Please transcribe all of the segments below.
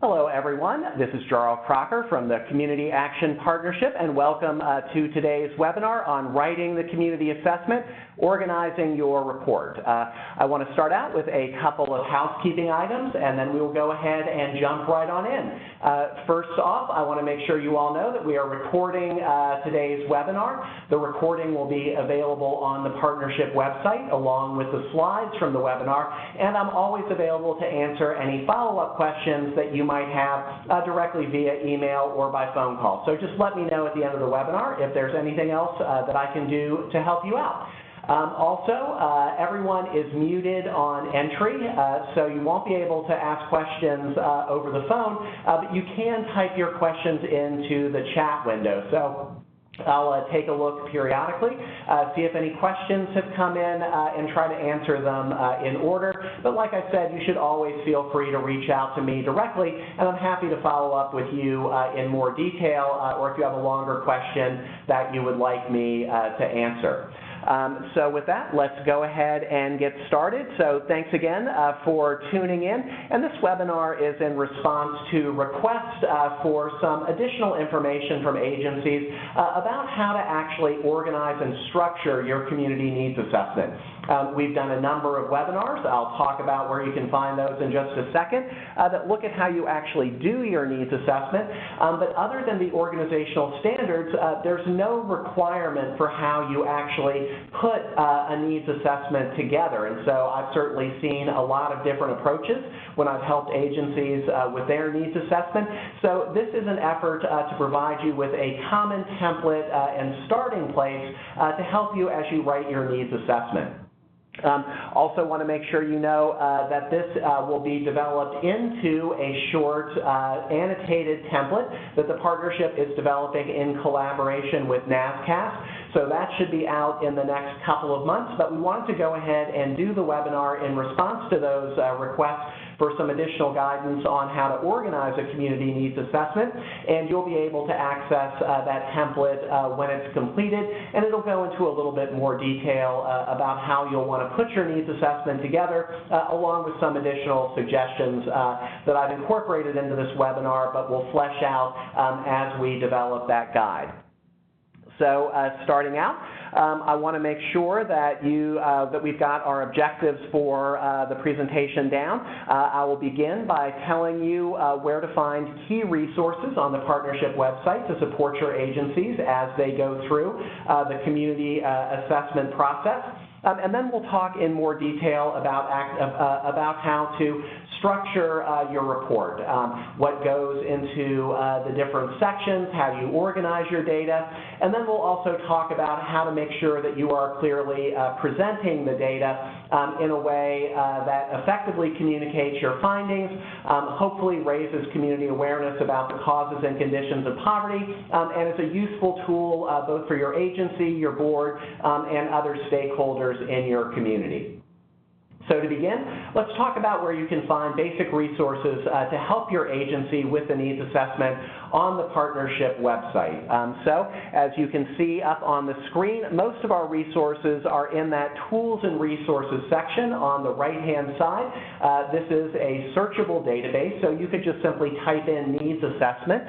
Hello, everyone. This is Jarl Crocker from the Community Action Partnership, and welcome to today's webinar on writing the community assessment, organizing your report. I want to start out with a couple of housekeeping items, and then we will go ahead and jump right on in. First off, I want to make sure you all know that we are recording today's webinar. The recording will be available on the partnership website along with the slides from the webinar, and I'm always available to answer any follow-up questions that you might have directly via email or by phone call. So just let me know at the end of the webinar if there's anything else that I can do to help you out. Everyone is muted on entry, so you won't be able to ask questions over the phone, but you can type your questions into the chat window. So I'll take a look periodically, see if any questions have come in, and try to answer them in order. But like I said, you should always feel free to reach out to me directly, and I'm happy to follow up with you in more detail, or if you have a longer question that you would like me to answer. So with that, let's go ahead and get started. So thanks again for tuning in. And this webinar is in response to requests for some additional information from agencies about how to actually organize and structure your community needs assessment. We've done a number of webinars. I'll talk about where you can find those in just a second that look at how you actually do your needs assessment. But other than the organizational standards, there's no requirement for how you actually put a needs assessment together. And so I've certainly seen a lot of different approaches when I've helped agencies with their needs assessment. So this is an effort to provide you with a common template and starting place to help you as you write your needs assessment. Also want to make sure you know that this will be developed into a short annotated template that the partnership is developing in collaboration with NASCAS. So that should be out in the next couple of months, but we wanted to go ahead and do the webinar in response to those requests for some additional guidance on how to organize a community needs assessment, and you'll be able to access that template when it's completed, and it'll go into a little bit more detail about how you'll want to put your needs assessment together, along with some additional suggestions that I've incorporated into this webinar, but we'll flesh out as we develop that guide. So starting out, I want to make sure that that we've got our objectives for the presentation down. I will begin by telling you where to find key resources on the partnership website to support your agencies as they go through the community assessment process. And then we'll talk in more detail about how to structure your report, what goes into the different sections, how you organize your data, and then we'll also talk about how to make sure that you are clearly presenting the data in a way that effectively communicates your findings, hopefully raises community awareness about the causes and conditions of poverty, and is a useful tool both for your agency, your board, and other stakeholders in your community. So to begin, let's talk about where you can find basic resources to help your agency with the needs assessment on the partnership website. So as you can see up on the screen, most of our resources are in that Tools and Resources section on the right-hand side. This is a searchable database, so you could just simply type in needs assessment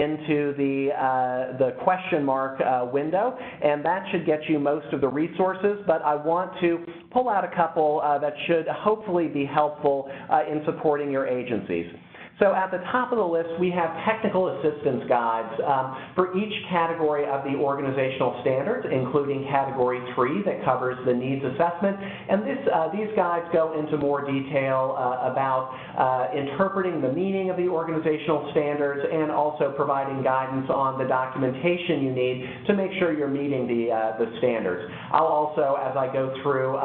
into the question mark window, and that should get you most of the resources, but I want to pull out a couple that should hopefully be helpful in supporting your agencies. So at the top of the list, we have technical assistance guides for each category of the organizational standards, including Category 3 that covers the needs assessment. And these guides go into more detail about interpreting the meaning of the organizational standards and also providing guidance on the documentation you need to make sure you're meeting the standards. I'll also, as I go through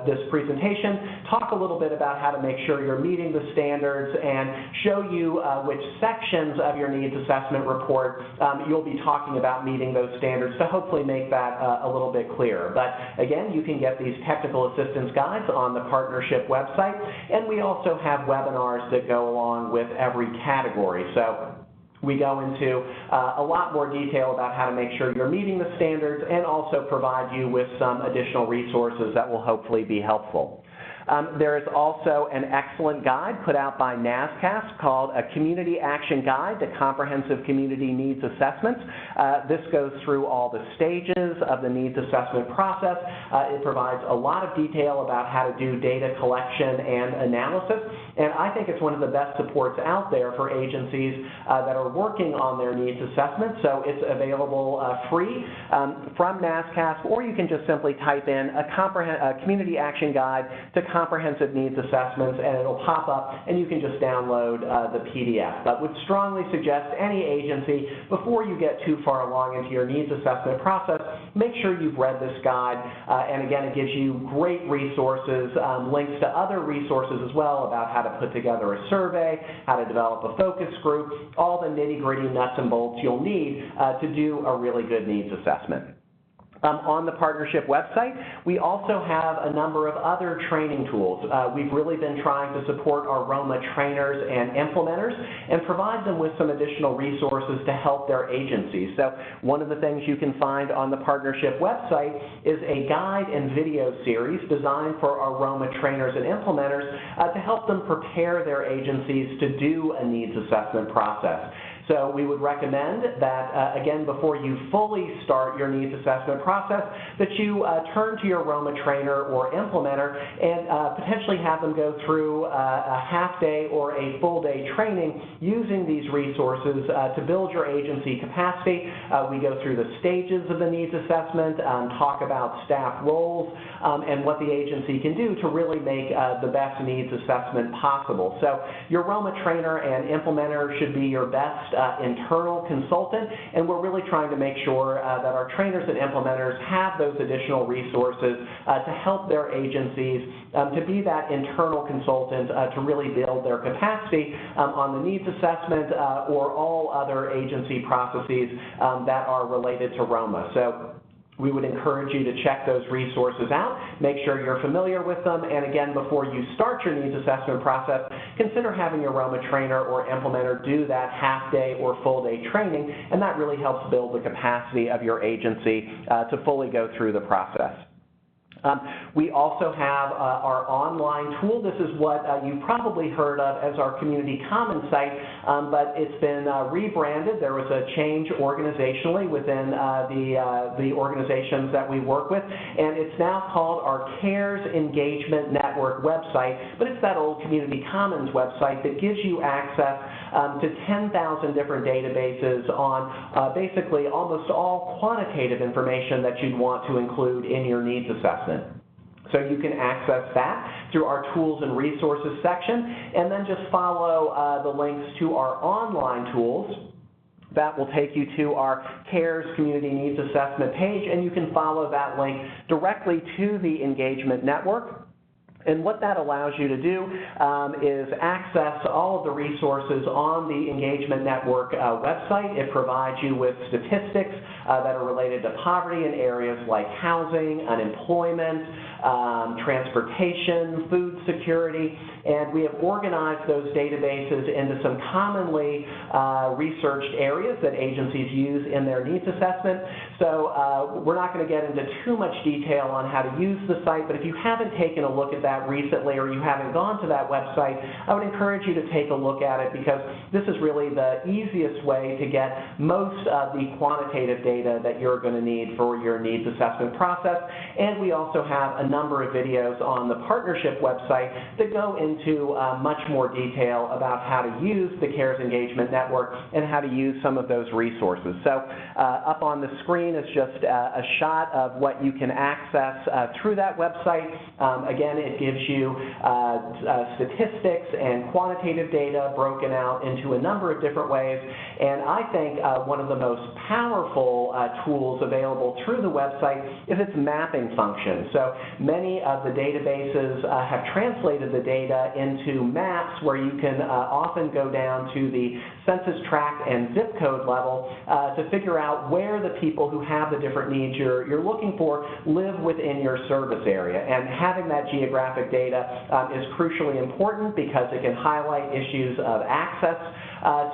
this presentation, talk a little bit about how to make sure you're meeting the standards and show you which sections of your needs assessment report you'll be talking about meeting those standards to hopefully make that a little bit clearer. But again, you can get these technical assistance guides on the partnership website, and we also have webinars that go along with every category. So we go into a lot more detail about how to make sure you're meeting the standards and also provide you with some additional resources that will hopefully be helpful. There is also an excellent guide put out by NASCAS called A Community Action Guide to Comprehensive Community Needs Assessments. This goes through all the stages of the needs assessment process. It provides a lot of detail about how to do data collection and analysis, and I think it's one of the best supports out there for agencies that are working on their needs assessment. So it's available free from NASCAS, or you can just simply type in a Community Action Guide to Comprehensive Needs Assessments, and it'll pop up, and you can just download the PDF. But would strongly suggest any agency, before you get too far along into your needs assessment process, make sure you've read this guide, and again, it gives you great resources, links to other resources as well about how to put together a survey, how to develop a focus group, all the nitty-gritty nuts and bolts you'll need to do a really good needs assessment. On the partnership website, we also have a number of other training tools. We've really been trying to support our Roma trainers and implementers and provide them with some additional resources to help their agencies. So one of the things you can find on the partnership website is a guide and video series designed for our Roma trainers and implementers to help them prepare their agencies to do a needs assessment process. So we would recommend that, again, before you fully start your needs assessment process, that you turn to your Roma trainer or implementer and potentially have them go through a half-day or a full-day training using these resources to build your agency capacity. We go through the stages of the needs assessment, talk about staff roles, and what the agency can do to really make the best needs assessment possible. So your Roma trainer and implementer should be your best internal consultant, and we're really trying to make sure that our trainers and implementers have those additional resources to help their agencies to be that internal consultant to really build their capacity on the needs assessment or all other agency processes that are related to Roma. So we would encourage you to check those resources out, make sure you're familiar with them, and again, before you start your needs assessment process, consider having your Roma trainer or implementer do that half-day or full-day training, and that really helps build the capacity of your agency to fully go through the process. We also have our online tool. This is what you probably heard of as our Community Commons site, but it's been rebranded. There was a change organizationally within the organizations that we work with, and it's now called our CARES Engagement Network website, but it's that old Community Commons website that gives you access to 10,000 different databases on basically almost all quantitative information that you'd want to include in your needs assessment. So you can access that through our Tools and Resources section, and then just follow the links to our online tools. That will take you to our CARES Community Needs Assessment page, and you can follow that link directly to the Engagement Network. And what that allows you to do is access all of the resources on the Engagement Network website. It provides you with statistics that are related to poverty in areas like housing, unemployment, transportation, food security, and we have organized those databases into some commonly researched areas that agencies use in their needs assessment. So we're not going to get into too much detail on how to use the site, but if you haven't taken a look at that recently or you haven't gone to that website, I would encourage you to take a look at it, because this is really the easiest way to get most of the quantitative data that you're going to need for your needs assessment process. And we also have a number of videos on the partnership website that go into much more detail about how to use the CARES Engagement Network and how to use some of those resources. So up on the screen is just a shot of what you can access through that website. Again, it gives you statistics and quantitative data broken out into a number of different ways, and I think one of the most powerful tools available through the website is its mapping function. So many of the databases have translated the data into maps where you can often go down to the census tract and zip code level to figure out where the people who have the different needs you're looking for live within your service area. And having that geographic data is crucially important because it can highlight issues of access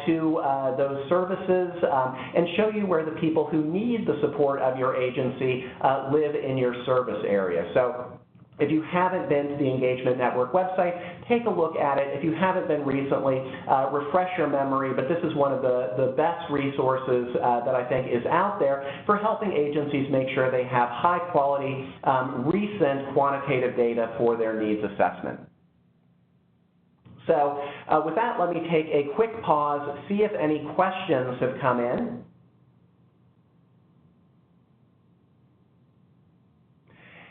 to those services and show you where the people who need the support of your agency live in your service area. So If you haven't been to the Engagement Network website, take a look at it. If you haven't been recently, refresh your memory, but this is one of the best resources that I think is out there for helping agencies make sure they have high-quality, recent quantitative data for their needs assessment. So with that, let me take a quick pause, see if any questions have come in.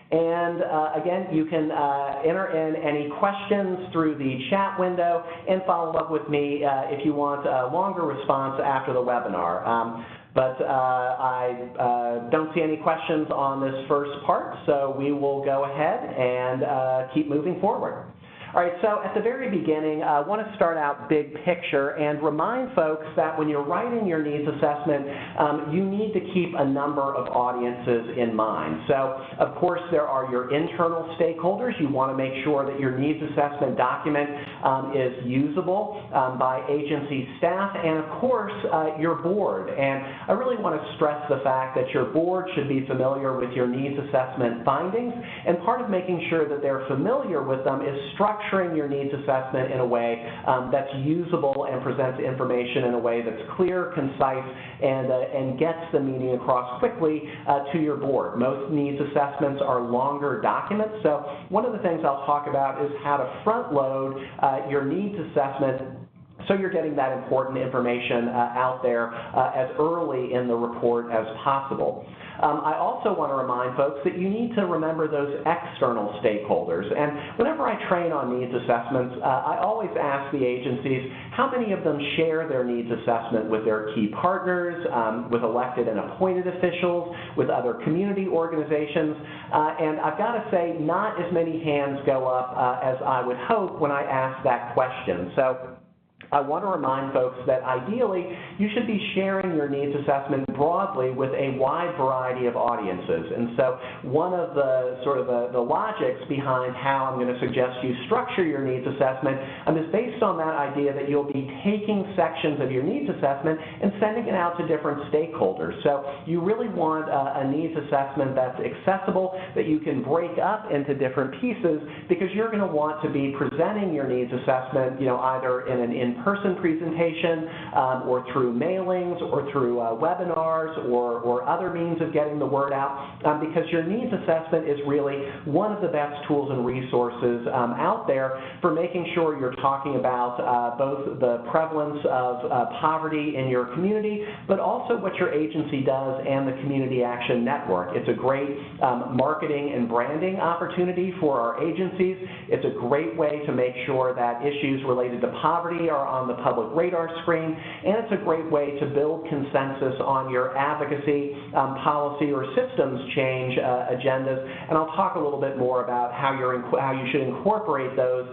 And again, you can enter in any questions through the chat window and follow up with me if you want a longer response after the webinar. But I don't see any questions on this first part, so we will go ahead and keep moving forward. All right, so at the very beginning, I want to start out big picture and remind folks that when you're writing your needs assessment, you need to keep a number of audiences in mind. So, of course, there are your internal stakeholders. You want to make sure that your needs assessment document is usable by agency staff, and, of course, your board. And I really want to stress the fact that your board should be familiar with your needs assessment findings, and part of making sure that they're familiar with them is structuring your needs assessment in a way that's usable and presents information in a way that's clear, concise, and gets the meaning across quickly to your board. Most needs assessments are longer documents, so one of the things I'll talk about is how to front load your needs assessment so you're getting that important information out there as early in the report as possible. I also want to remind folks that you need to remember those external stakeholders. And whenever I train on needs assessments, I always ask the agencies how many of them share their needs assessment with their key partners, with elected and appointed officials, with other community organizations. And I've got to say, not as many hands go up as I would hope when I ask that question. So I want to remind folks that ideally you should be sharing your needs assessment broadly with a wide variety of audiences. And so one of the the logics behind how I'm going to suggest you structure your needs assessment is based on that idea that you'll be taking sections of your needs assessment and sending it out to different stakeholders. So you really want a needs assessment that's accessible, that you can break up into different pieces, because you're going to want to be presenting your needs assessment, either in an in-person presentation or through mailings or through webinars or other means of getting the word out, because your needs assessment is really one of the best tools and resources out there for making sure you're talking about both the prevalence of poverty in your community, but also what your agency does and the Community Action Network. It's a great marketing and branding opportunity for our agencies. It's a great way to make sure that issues related to poverty are on the public radar screen, and it's a great way to build consensus on your advocacy, policy, or systems change agendas, and I'll talk a little bit more about how you should incorporate those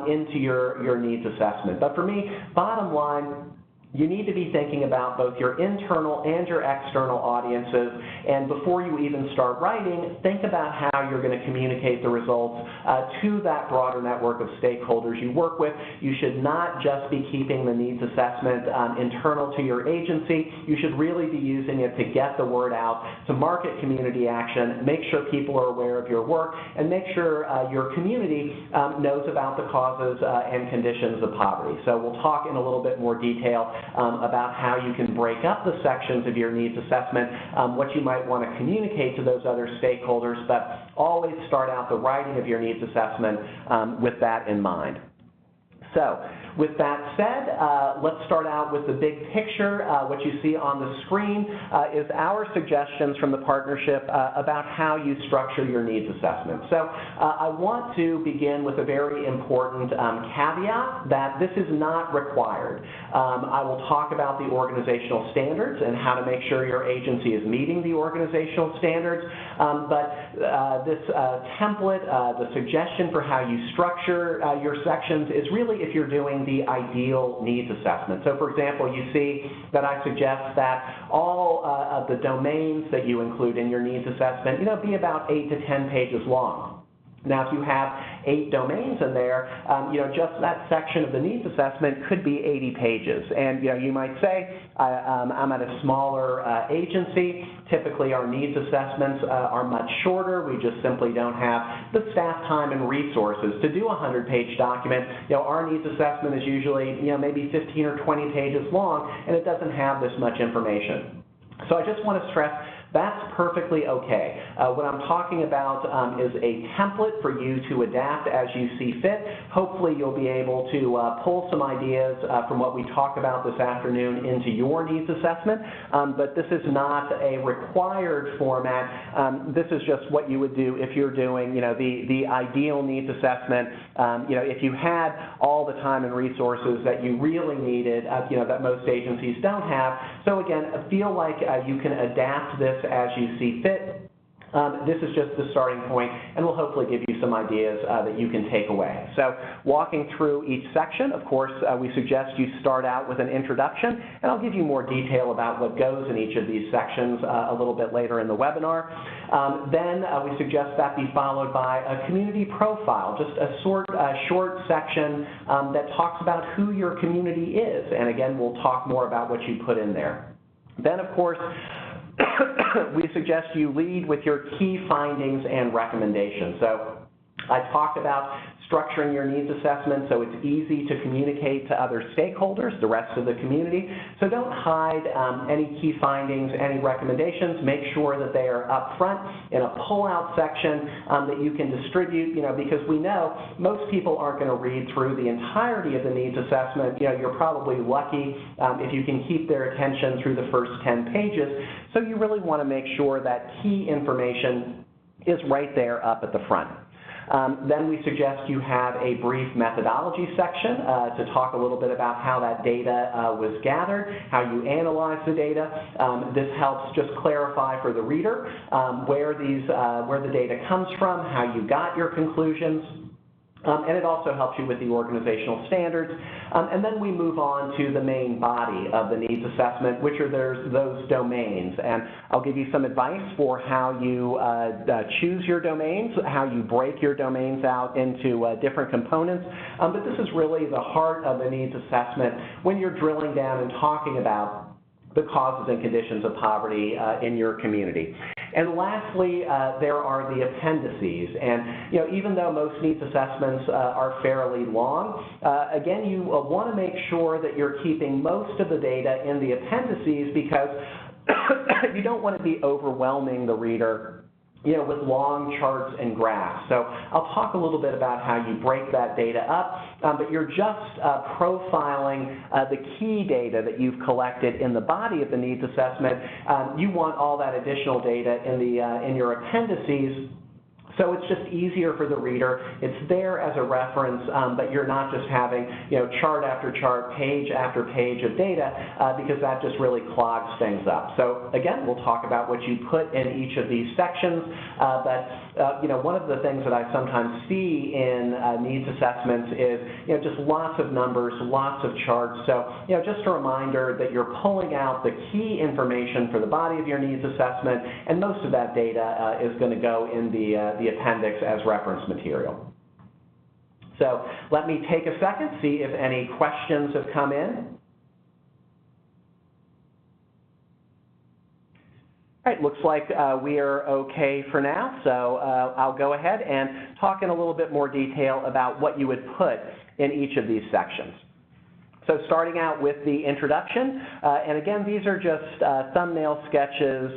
into your needs assessment. But for me, bottom line, you need to be thinking about both your internal and your external audiences, and before you even start writing, think about how you're going to communicate the results to that broader network of stakeholders you work with. You should not just be keeping the needs assessment internal to your agency. You should really be using it to get the word out, to market community action, make sure people are aware of your work, and make sure your community knows about the causes and conditions of poverty. So we'll talk in a little bit more detail about how you can break up the sections of your needs assessment, what you might want to communicate to those other stakeholders, but always start out the writing of your needs assessment with that in mind. So, with that said, let's start out with the big picture. What you see on the screen is our suggestions from the partnership about how you structure your needs assessment. So I want to begin with a very important caveat that this is not required. I will talk about the organizational standards and how to make sure your agency is meeting the organizational standards, but this template, the suggestion for how you structure your sections is really if you're doing the ideal needs assessment. So for example, you see that I suggest that all of the domains that you include in your needs assessment, be about 8 to 10 pages long. Now, if you have 8 domains in there, just that section of the needs assessment could be 80 pages. And you might say, I'm at a smaller agency. Typically, our needs assessments are much shorter. We just simply don't have the staff time and resources to do a 100-page document. Our needs assessment is usually, maybe 15 or 20 pages long, and it doesn't have this much information. So I just want to stress that's perfectly okay. What I'm talking about is a template for you to adapt as you see fit. Hopefully you'll be able to pull some ideas from what we talk about this afternoon into your needs assessment, but this is not a required format. This is just what you would do if you're doing, the ideal needs assessment. If you had all the time and resources that you really needed, that most agencies don't have. So again, feel like you can adapt this as you see fit. This is just the starting point, and we'll hopefully give you some ideas that you can take away. So walking through each section, of course, we suggest you start out with an introduction, and I'll give you more detail about what goes in each of these sections a little bit later in the webinar. Then we suggest that be followed by a community profile, just a short section that talks about who your community is, and again, we'll talk more about what you put in there. Then, of course, we suggest you lead with your key findings and recommendations. So I talked about structuring your needs assessment so it's easy to communicate to other stakeholders, the rest of the community. So don't hide any key findings, any recommendations. Make sure that they are up front in a pull-out section that you can distribute, because we know most people aren't going to read through the entirety of the needs assessment. You're probably lucky if you can keep their attention through the first 10 pages. So you really want to make sure that key information is right there up at the front. Then we suggest you have a brief methodology section to talk a little bit about how that data was gathered, how you analyze the data. This helps just clarify for the reader where the data comes from, how you got your conclusions. And it also helps you with the organizational standards. And then we move on to the main body of the needs assessment, which are those domains. And I'll give you some advice for how you choose your domains, how you break your domains out into different components. But this is really the heart of the needs assessment when you're drilling down and talking about the causes and conditions of poverty in your community. And lastly, there are the appendices. And even though most needs assessments are fairly long, again, you want to make sure that you're keeping most of the data in the appendices because you don't want to be overwhelming the reader with long charts and graphs. So I'll talk a little bit about how you break that data up, but you're just profiling the key data that you've collected in the body of the needs assessment. You want all that additional data in your appendices. So it's just easier for the reader. It's there as a reference, but you're not just having chart after chart, page after page of data, because that just really clogs things up. So again, we'll talk about what you put in each of these sections, but one of the things that I sometimes see in needs assessments is just lots of numbers, lots of charts. So just a reminder that you're pulling out the key information for the body of your needs assessment, and most of that data is going to go in the appendix as reference material. So let me take a second, see if any questions have come in. All right, looks like we are okay for now, so I'll go ahead and talk in a little bit more detail about what you would put in each of these sections. So starting out with the introduction, and again, these are just thumbnail sketches,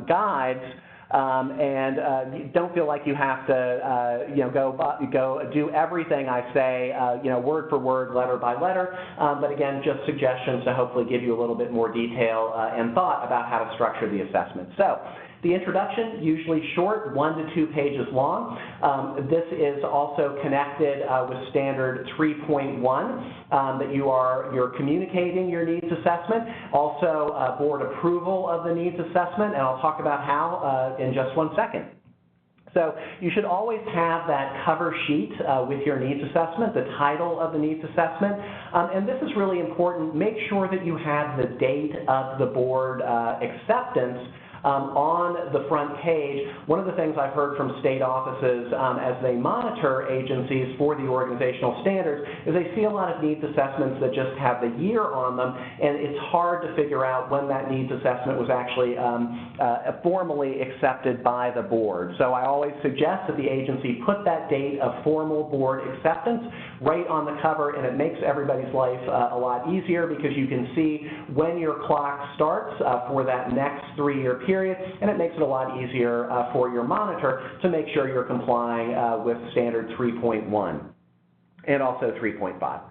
guides, and don't feel like you have to, go do everything I say, word for word, letter by letter. But again, just suggestions to hopefully give you a little bit more detail and thought about how to structure the assessment. So the introduction, usually short, 1 to 2 pages long. This is also connected with standard 3.1 that you're communicating your needs assessment. Also, board approval of the needs assessment, and I'll talk about how in just 1 second. So you should always have that cover sheet with your needs assessment, the title of the needs assessment. And this is really important. Make sure that you have the date of the board acceptance on the front page, one of the things I've heard from state offices as they monitor agencies for the organizational standards is they see a lot of needs assessments that just have the year on them, and it's hard to figure out when that needs assessment was actually formally accepted by the board. So I always suggest that the agency put that date of formal board acceptance right on the cover, and it makes everybody's life a lot easier because you can see when your clock starts for that next 3-year period, and it makes it a lot easier for your monitor to make sure you're complying with standard 3.1 and also 3.5.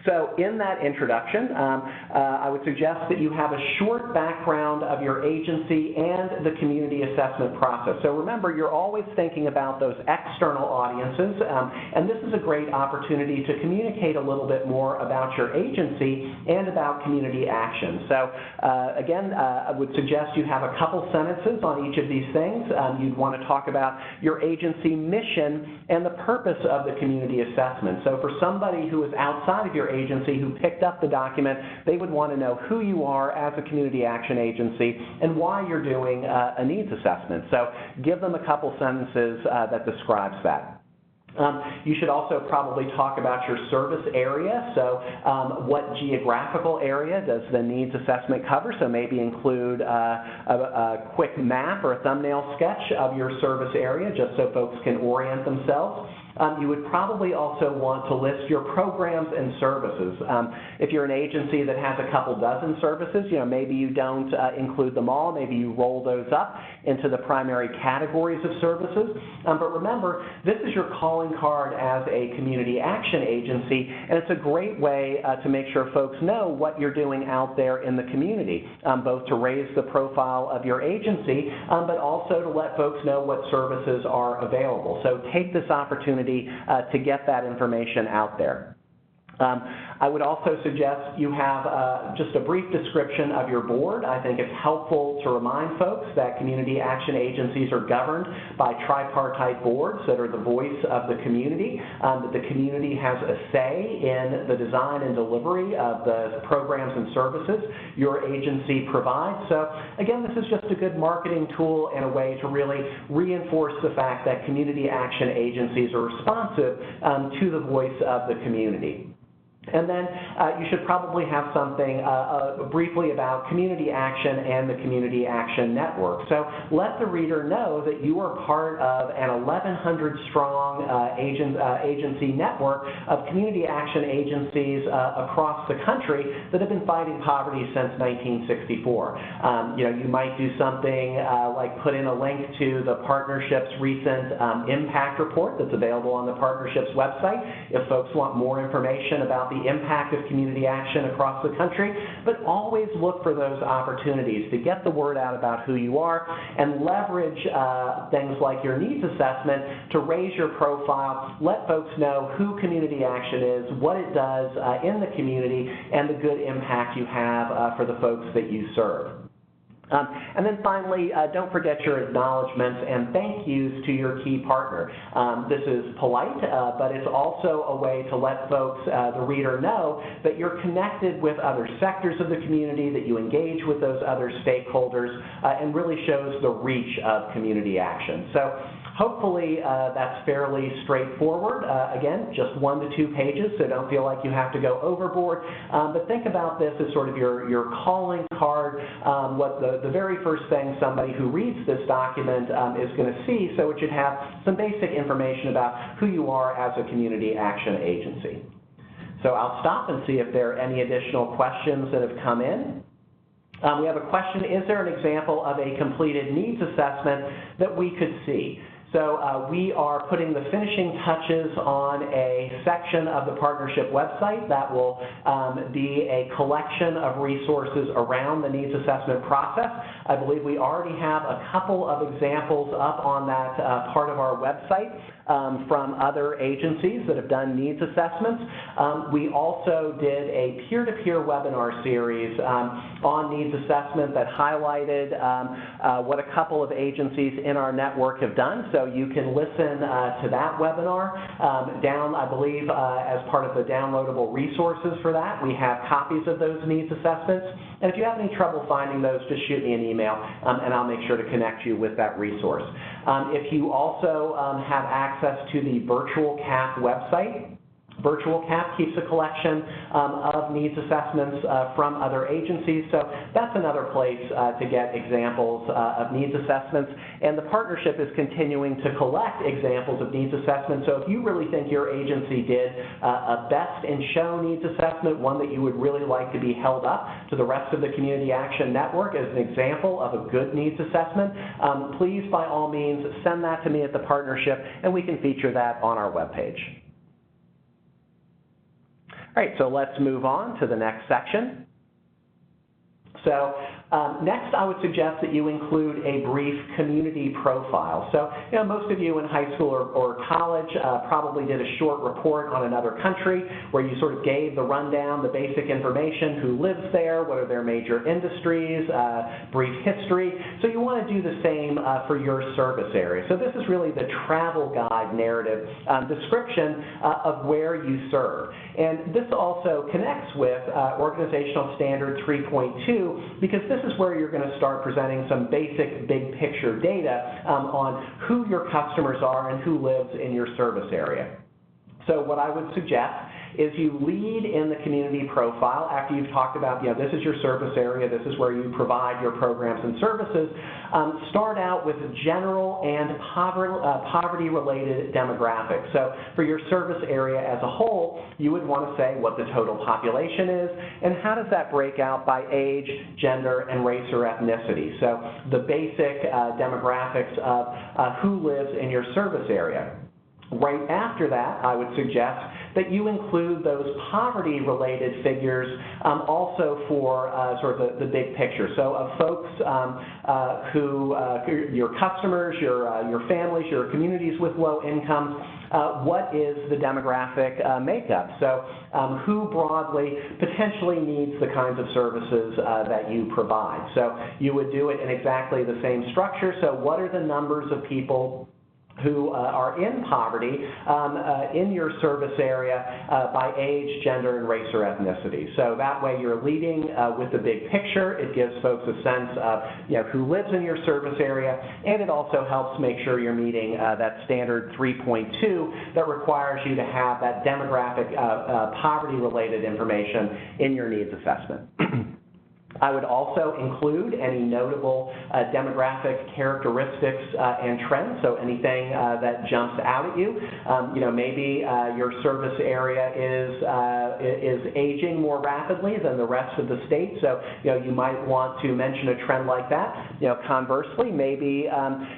So in that introduction, I would suggest that you have a short background of your agency and the community assessment process. So remember, you're always thinking about those external audiences, and this is a great opportunity to communicate a little bit more about your agency and about community action. So again, I would suggest you have a couple sentences on each of these things. You'd want to talk about your agency mission and the purpose of the community assessment. So for somebody who is outside of your agency who picked up the document, they would want to know who you are as a community action agency and why you're doing a needs assessment. So give them a couple sentences that describes that. You should also probably talk about your service area. So what geographical area does the needs assessment cover? So maybe include a quick map or a thumbnail sketch of your service area just so folks can orient themselves. You would probably also want to list your programs and services. If you're an agency that has a couple dozen services, maybe you don't include them all. Maybe you roll those up into the primary categories of services. But remember, this is your calling card as a community action agency, and it's a great way to make sure folks know what you're doing out there in the community, both to raise the profile of your agency, but also to let folks know what services are available. So take this opportunity to get that information out there. I would also suggest you have just a brief description of your board. I think it's helpful to remind folks that community action agencies are governed by tripartite boards that are the voice of the community, that the community has a say in the design and delivery of the programs and services your agency provides. So again, this is just a good marketing tool and a way to really reinforce the fact that community action agencies are responsive to the voice of the community. And then you should probably have something briefly about community action and the Community Action Network. So let the reader know that you are part of an 1,100-strong agency network of community action agencies across the country that have been fighting poverty since 1964. You might do something like put in a link to the partnership's recent impact report that's available on the partnership's website if folks want more information about the impact of community action across the country, but always look for those opportunities to get the word out about who you are and leverage things like your needs assessment to raise your profile, let folks know who community action is, what it does in the community, and the good impact you have for the folks that you serve. And then finally, don't forget your acknowledgments and thank yous to your key partner. This is polite, but it's also a way to let folks, the reader, know that you're connected with other sectors of the community, that you engage with those other stakeholders, and really shows the reach of community action. So hopefully that's fairly straightforward. Again, just 1 to 2 pages, so don't feel like you have to go overboard. But think about this as sort of your calling card, what the very first thing somebody who reads this document is going to see, so it should have some basic information about who you are as a community action agency. So I'll stop and see if there are any additional questions that have come in. We have a question, is there an example of a completed needs assessment that we could see? So we are putting the finishing touches on a section of the partnership website that will be a collection of resources around the needs assessment process. I believe we already have a couple of examples up on that part of our website. from other agencies that have done needs assessments. We also did a peer-to-peer webinar series on needs assessment that highlighted what a couple of agencies in our network have done. So you can listen to that webinar down, I believe, as part of the downloadable resources for that. We have copies of those needs assessments. And if you have any trouble finding those, just shoot me an email, and I'll make sure to connect you with that resource. If you also have access to the Virtual CAP website, Virtual CAP keeps a collection of needs assessments from other agencies, so that's another place to get examples of needs assessments. And the partnership is continuing to collect examples of needs assessments, so if you really think your agency did a best in show needs assessment, one that you would really like to be held up to the rest of the Community Action Network as an example of a good needs assessment, please, by all means, send that to me at the partnership, and we can feature that on our webpage. All right, so let's move on to the next section. So next, I would suggest that you include a brief community profile. So, most of you in high school or college probably did a short report on another country where you sort of gave the rundown, the basic information, who lives there, what are their major industries, brief history. So you want to do the same for your service area. So this is really the travel guide narrative description of where you serve. And this also connects with Organizational Standard 3.2 because this is where you're going to start presenting some basic big picture data on who your customers are and who lives in your service area. So what I would suggest is you lead in the community profile after you've talked about, this is your service area, this is where you provide your programs and services. Start out with general and poverty-related demographics. So for your service area as a whole, you would want to say what the total population is and how does that break out by age, gender, and race or ethnicity. So the basic demographics of who lives in your service area. Right after that, I would suggest that you include those poverty-related figures also for sort of the big picture. So of folks who, your customers, your families, your communities with low incomes, what is the demographic makeup? So who broadly potentially needs the kinds of services that you provide? So you would do it in exactly the same structure. So what are the numbers of people who are in poverty in your service area by age, gender, and race or ethnicity. So that way you're leading with the big picture. It gives folks a sense of who lives in your service area, and it also helps make sure you're meeting that standard 3.2 that requires you to have that demographic poverty-related information in your needs assessment. I would also include any notable demographic characteristics and trends, so anything that jumps out at you. Maybe your service area is aging more rapidly than the rest of the state, so you might want to mention a trend like that. Conversely, maybe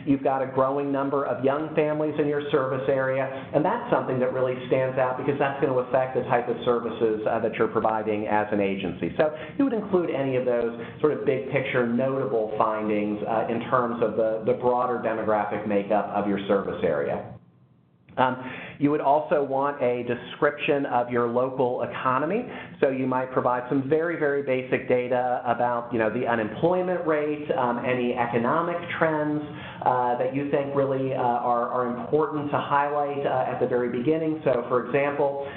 you've got a growing number of young families in your service area, and that's something that really stands out because that's going to affect the type of services that you're providing as an agency. So you would include any of those sort of big picture notable findings in terms of the broader demographic makeup of your service area. You would also want a description of your local economy. So you might provide some very, very basic data about, the unemployment rate, any economic trends that you think really are important to highlight at the very beginning. So, for example,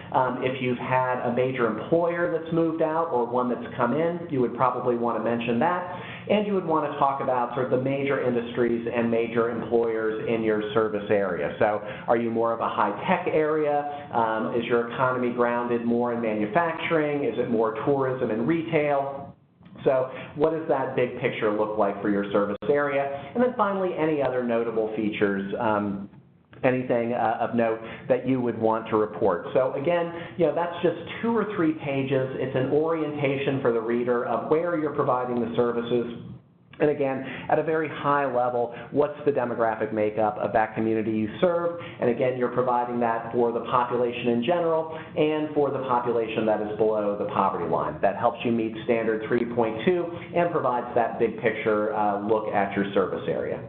if you've had a major employer that's moved out or one that's come in, you would probably want to mention that. And you would want to talk about sort of the major industries and major employers in your service area. So are you more of a high-tech area? Is your economy grounded more in manufacturing? Is it more tourism and retail? So what does that big picture look like for your service area? And then finally, any other notable features, anything of note that you would want to report. So again, that's just 2 or 3 pages. It's an orientation for the reader of where you're providing the services. And again, at a very high level, what's the demographic makeup of that community you serve? And again, you're providing that for the population in general and for the population that is below the poverty line. That helps you meet standard 3.2 and provides that big picture look at your service area.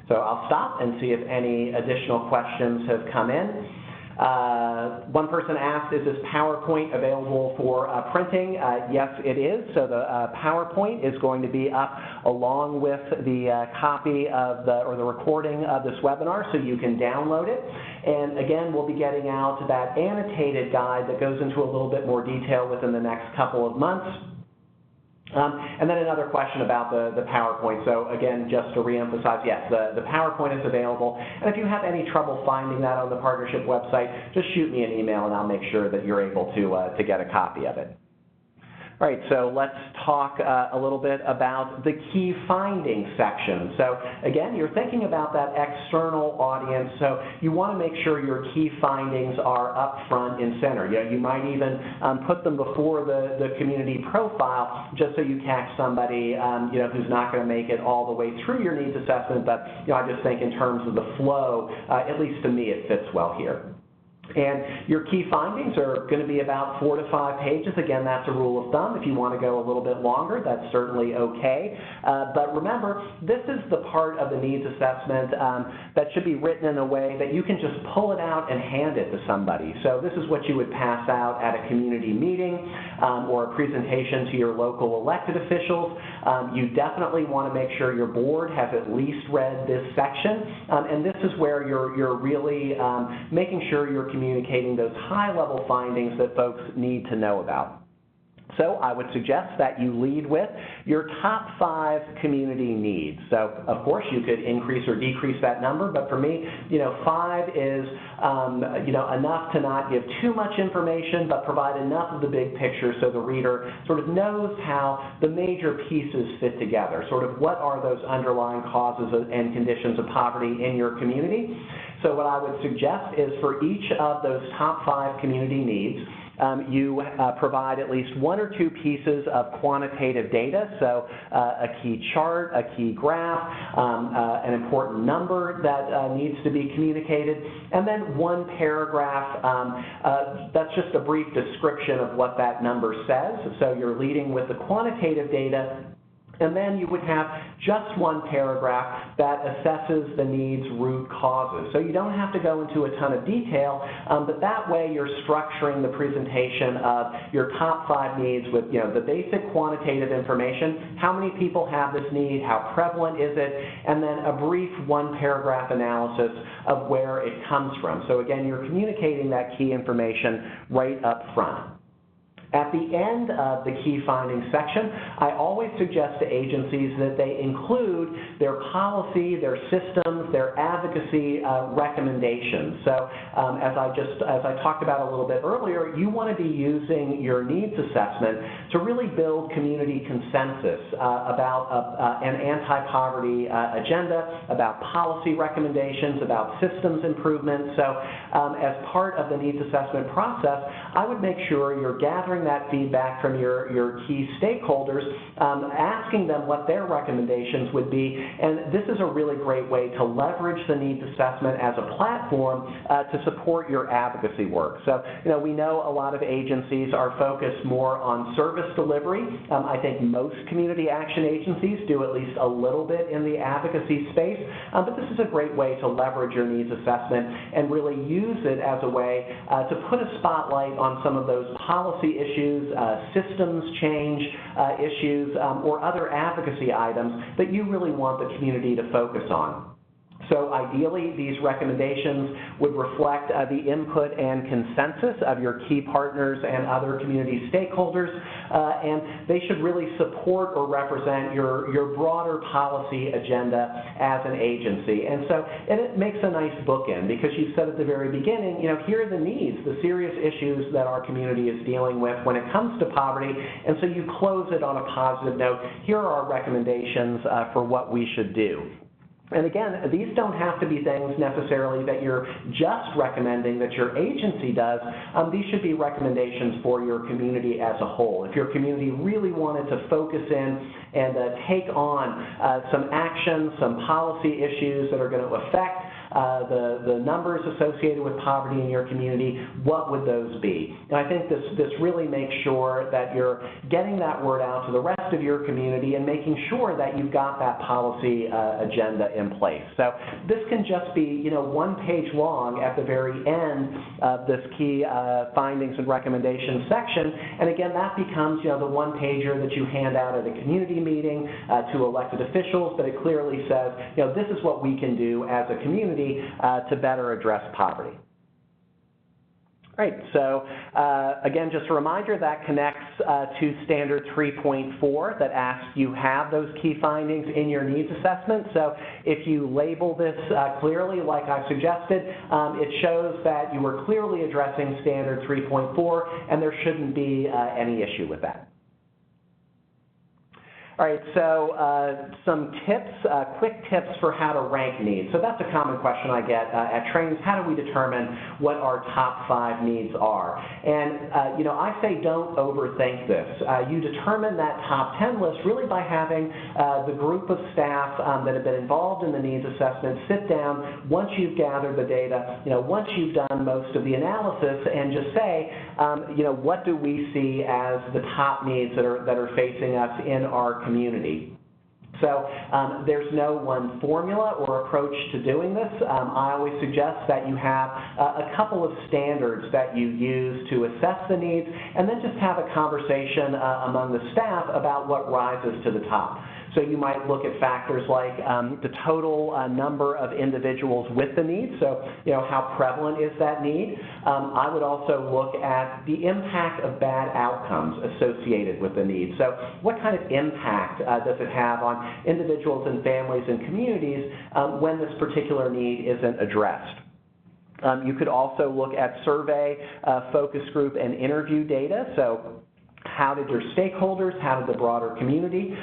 So I'll stop and see if any additional questions have come in. One person asked, is this PowerPoint available for printing? Yes, it is. So the PowerPoint is going to be up along with the copy of the recording of this webinar, so you can download it. And again, we'll be getting out that annotated guide that goes into a little bit more detail within the next couple of months. And then another question about the PowerPoint. So again, just to reemphasize, yes, the PowerPoint is available. And if you have any trouble finding that on the partnership website, just shoot me an email and I'll make sure that you're able to get a copy of it. All right, so let's talk a little bit about the key findings section. So again, you're thinking about that external audience, so you want to make sure your key findings are up front and center. You might even put them before the community profile, just so you catch somebody who's not going to make it all the way through your needs assessment, but I just think in terms of the flow, at least to me, it fits well here. And your key findings are going to be about 4 to 5 pages. Again, that's a rule of thumb. If you want to go a little bit longer, that's certainly okay. But remember, this is the part of the needs assessment that should be written in a way that you can just pull it out and hand it to somebody. So this is what you would pass out at a community meeting or a presentation to your local elected officials. You definitely want to make sure your board has at least read this section. And this is where you're really making sure you're communicating those high-level findings that folks need to know about. So I would suggest that you lead with your top 5 community needs. So of course you could increase or decrease that number, but for me, 5 is enough to not give too much information, but provide enough of the big picture so the reader sort of knows how the major pieces fit together. Sort of what are those underlying causes and conditions of poverty in your community. So what I would suggest is for each of those top 5 community needs, you provide at least 1 or 2 pieces of quantitative data, so a key chart, a key graph, an important number that needs to be communicated, and then 1 paragraph that's just a brief description of what that number says. So you're leading with the quantitative data, and then you would have just 1 paragraph that assesses the need's root causes. So you don't have to go into a ton of detail, but that way you're structuring the presentation of your top 5 needs with the basic quantitative information, how many people have this need, how prevalent is it, and then a brief 1 paragraph analysis of where it comes from. So again, you're communicating that key information right up front. At the end of the key findings section, I always suggest to agencies that they include their policy, their systems, their advocacy recommendations. So as I talked about a little bit earlier, you want to be using your needs assessment to really build community consensus about an anti-poverty agenda, about policy recommendations, about systems improvement. So as part of the needs assessment process, I would make sure you're gathering that feedback from your key stakeholders, asking them what their recommendations would be, and this is a really great way to leverage the needs assessment as a platform to support your advocacy work. So, we know a lot of agencies are focused more on service delivery. I think most community action agencies do at least a little bit in the advocacy space, but this is a great way to leverage your needs assessment and really use it as a way to put a spotlight on some of those policy issues, systems change issues, or other advocacy items that you really want the community to focus on. So ideally, these recommendations would reflect the input and consensus of your key partners and other community stakeholders, and they should really support or represent your broader policy agenda as an agency. And so it makes a nice bookend because you said at the very beginning, here are the needs, the serious issues that our community is dealing with when it comes to poverty, and so you close it on a positive note. Here are our recommendations for what we should do. And again, these don't have to be things necessarily that you're just recommending that your agency does. These should be recommendations for your community as a whole. If your community really wanted to focus in and take on some action, some policy issues that are going to affect the numbers associated with poverty in your community, what would those be? And I think this really makes sure that you're getting that word out to the rest of your community and making sure that you've got that policy agenda in place. So this can just be, one page long at the very end of this key findings and recommendations section. And again, that becomes, the one-pager that you hand out at a community meeting to elected officials, but it clearly says, this is what we can do as a community to better address poverty. Right, so again, just a reminder that connects to Standard 3.4 that asks you have those key findings in your needs assessment. So if you label this clearly, like I suggested, it shows that you were clearly addressing Standard 3.4, and there shouldn't be any issue with that. All right, so some tips, quick tips for how to rank needs. So that's a common question I get at trainings. How do we determine what our top 5 needs are? And, I say don't overthink this. You determine that top 10 list really by having the group of staff that have been involved in the needs assessment sit down once you've gathered the data, once you've done most of the analysis, and just say, what do we see as the top needs that are facing us in our community. So there's no one formula or approach to doing this. I always suggest that you have a couple of standards that you use to assess the needs, and then just have a conversation among the staff about what rises to the top. So you might look at factors like the total number of individuals with the need, so how prevalent is that need. I would also look at the impact of bad outcomes associated with the need. So what kind of impact does it have on individuals and families and communities when this particular need isn't addressed? You could also look at survey, focus group, and interview data. So how did your stakeholders, how did the broader community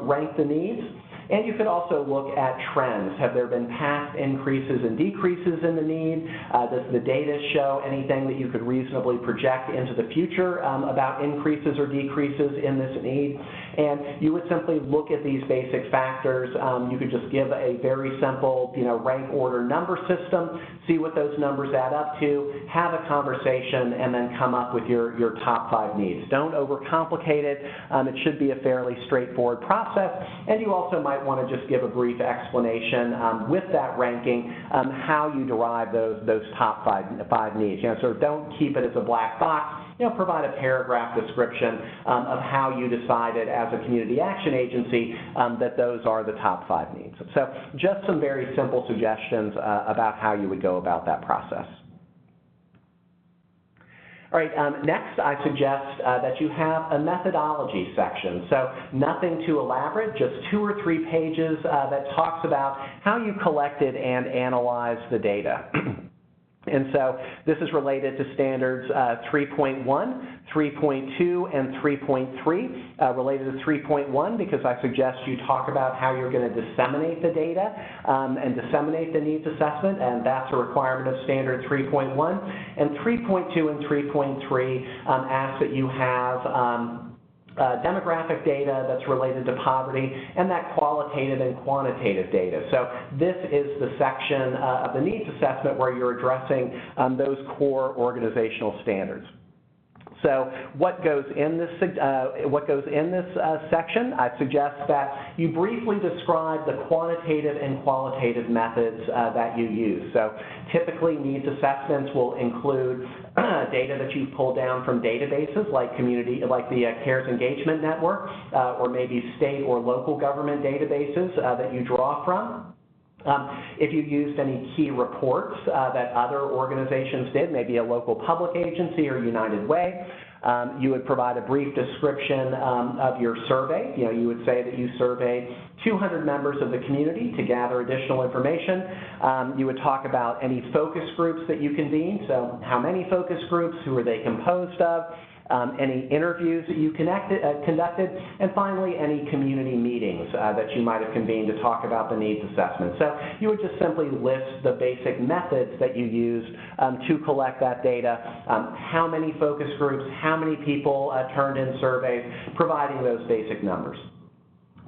rank the needs? And you could also look at trends. Have there been past increases and decreases in the need? Does the data show anything that you could reasonably project into the future about increases or decreases in this need? And you would simply look at these basic factors. You could just give a very simple, rank order number system, see what those numbers add up to, have a conversation, and then come up with your top 5 needs. Don't overcomplicate it. It should be a fairly straightforward process. And you also might want to just give a brief explanation with that ranking how you derive those top five needs. So don't keep it as a black box. Provide a paragraph description of how you decided as a community action agency that those are the top 5 needs. So just some very simple suggestions about how you would go about that process. All right, next I suggest that you have a methodology section. So nothing too elaborate, just 2 or 3 pages that talks about how you collected and analyzed the data. And so this is related to standards 3.1, 3.2, and 3.3. Related to 3.1 because I suggest you talk about how you're going to disseminate the data and disseminate the needs assessment, and that's a requirement of standard 3.1. And 3.2 and 3.3 ask that you have demographic data that's related to poverty, and that qualitative and quantitative data. So this is the section of the needs assessment where you're addressing those core organizational standards. So what goes in this section? I suggest that you briefly describe the quantitative and qualitative methods that you use. So typically needs assessments will include data that you pull down from databases like the CARES Engagement Network, or maybe state or local government databases that you draw from. If you used any key reports that other organizations did, maybe a local public agency or United Way, you would provide a brief description of your survey. You would say that you surveyed 200 members of the community to gather additional information. You would talk about any focus groups that you convened, so how many focus groups, who are they composed of, any interviews that you conducted, and finally any community meetings that you might have convened to talk about the needs assessment. So you would just simply list the basic methods that you used to collect that data, how many focus groups, how many people turned in surveys, providing those basic numbers.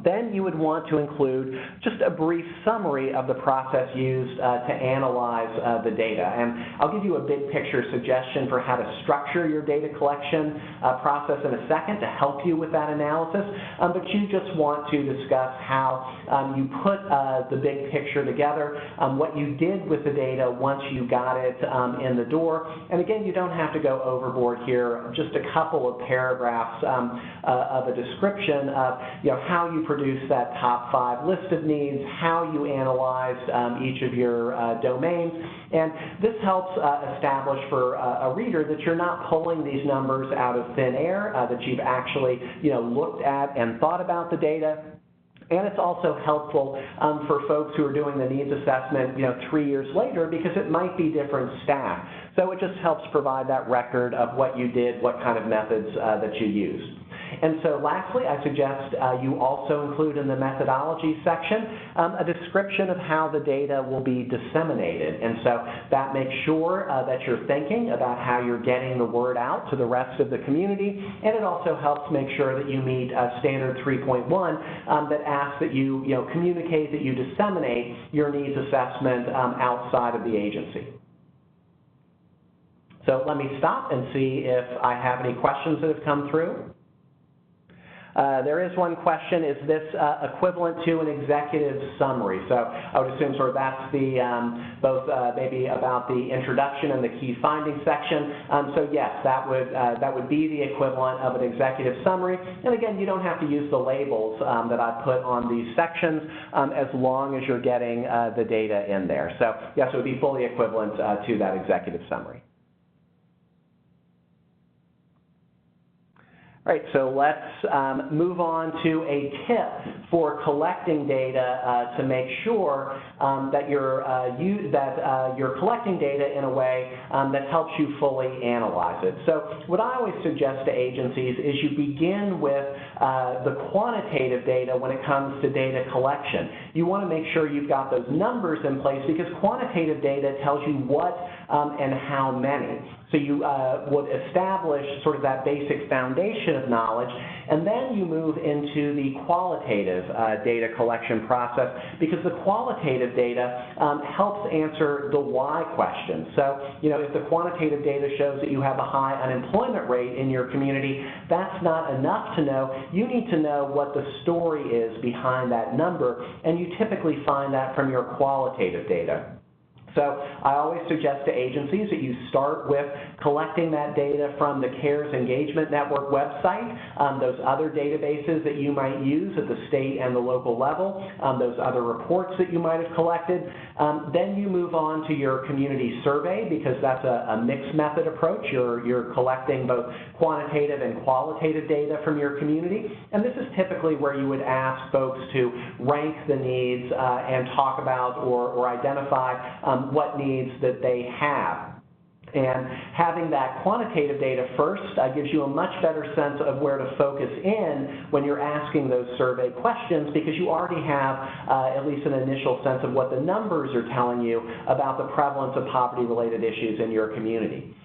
Then you would want to include just a brief summary of the process used to analyze the data. And I'll give you a big picture suggestion for how to structure your data collection process in a second to help you with that analysis. But you just want to discuss how you put the big picture together, what you did with the data once you got it in the door. And again, you don't have to go overboard here. Just a couple of paragraphs of a description of how you produce that top 5 list of needs, how you analyzed each of your domains, and this helps establish for a reader that you're not pulling these numbers out of thin air, that you've actually looked at and thought about the data. And it's also helpful for folks who are doing the needs assessment 3 years later, because it might be different staff. So it just helps provide that record of what you did, what kind of methods that you used. And so lastly, I suggest you also include in the methodology section a description of how the data will be disseminated. And so that makes sure that you're thinking about how you're getting the word out to the rest of the community, and it also helps make sure that you meet standard 3.1 that asks that you communicate, that you disseminate your needs assessment outside of the agency. So let me stop and see if I have any questions that have come through. There is one question: is this equivalent to an executive summary? So I would assume sort of that's the both maybe about the introduction and the key findings section. So yes, that would be the equivalent of an executive summary. And again, you don't have to use the labels that I put on these sections as long as you're getting the data in there. So yes, it would be fully equivalent to that executive summary. All right, so let's move on to a tip for collecting data to make sure that you're collecting data in a way that helps you fully analyze it. So what I always suggest to agencies is you begin with the quantitative data when it comes to data collection. You want to make sure you've got those numbers in place, because quantitative data tells you what and how many. So you would establish sort of that basic foundation of knowledge, and then you move into the qualitative data collection process, because the qualitative data helps answer the why question. So, if the quantitative data shows that you have a high unemployment rate in your community, that's not enough to know. You need to know what the story is behind that number, and you typically find that from your qualitative data. So I always suggest to agencies that you start with collecting that data from the CARES Engagement Network website, those other databases that you might use at the state and the local level, those other reports that you might have collected. Then you move on to your community survey, because that's a mixed method approach. You're collecting both quantitative and qualitative data from your community, and this is typically where you would ask folks to rank the needs and talk about or identify what needs that they have. And having that quantitative data first gives you a much better sense of where to focus in when you're asking those survey questions, because you already have at least an initial sense of what the numbers are telling you about the prevalence of poverty-related issues in your community.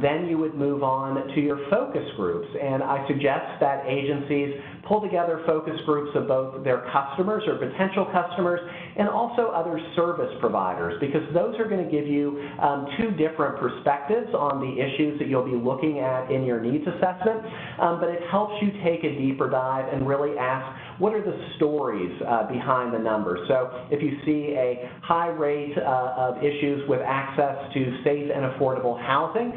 Then you would move on to your focus groups, and I suggest that agencies pull together focus groups of both their customers or potential customers and also other service providers, because those are going to give you two different perspectives on the issues that you'll be looking at in your needs assessment, but it helps you take a deeper dive and really ask, what are the stories behind the numbers? So if you see a high rate of issues with access to safe and affordable housing,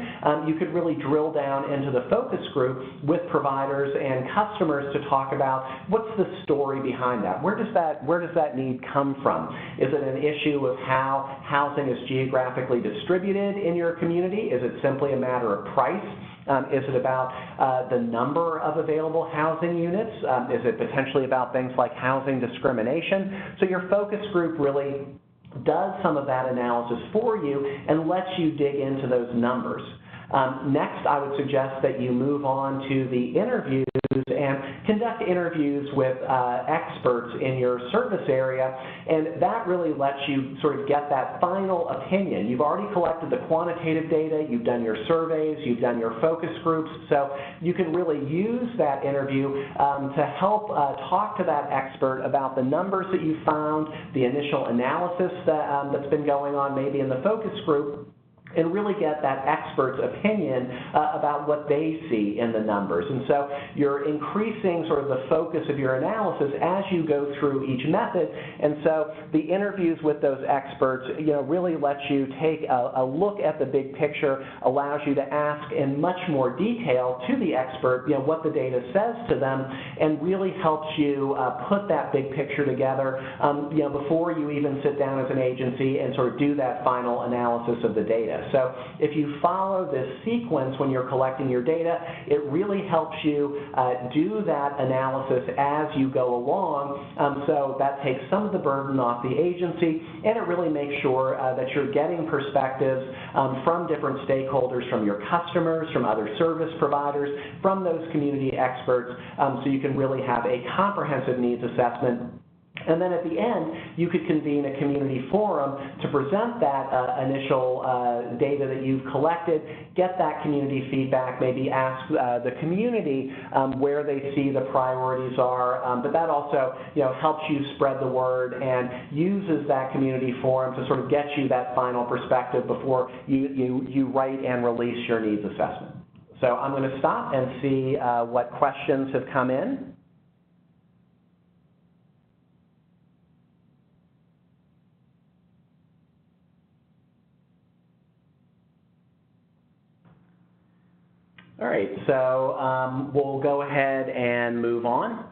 you could really drill down into the focus group with providers and customers to talk about what's the story behind that. Where does that need come from? Is it an issue of how housing is geographically distributed in your community? Is it simply a matter of price? Is it about the number of available housing units? Is it potentially about things like housing discrimination? So your focus group really does some of that analysis for you and lets you dig into those numbers. Next, I would suggest that you move on to the interviews and conduct conduct interviews with experts in your service area, and that really lets you sort of get that final opinion. You've already collected the quantitative data, you've done your surveys, you've done your focus groups, so you can really use that interview to help talk to that expert about the numbers that you found, the initial analysis that's been going on maybe in the focus group, and really get that expert's opinion about what they see in the numbers. And so you're increasing sort of the focus of your analysis as you go through each method. And so the interviews with those experts, really lets you take a look at the big picture, allows you to ask in much more detail to the expert, what the data says to them, and really helps you put that big picture together, before you even sit down as an agency and sort of do that final analysis of the data. So if you follow this sequence when you're collecting your data, it really helps you do that analysis as you go along. So that takes some of the burden off the agency, and it really makes sure that you're getting perspectives from different stakeholders, from your customers, from other service providers, from those community experts, so you can really have a comprehensive needs assessment. And then at the end, you could convene a community forum to present that initial data that you've collected, get that community feedback, maybe ask the community where they see the priorities are, but that also helps you spread the word and uses that community forum to sort of get you that final perspective before you write and release your needs assessment. So I'm going to stop and see what questions have come in. All right, so we'll go ahead and move on.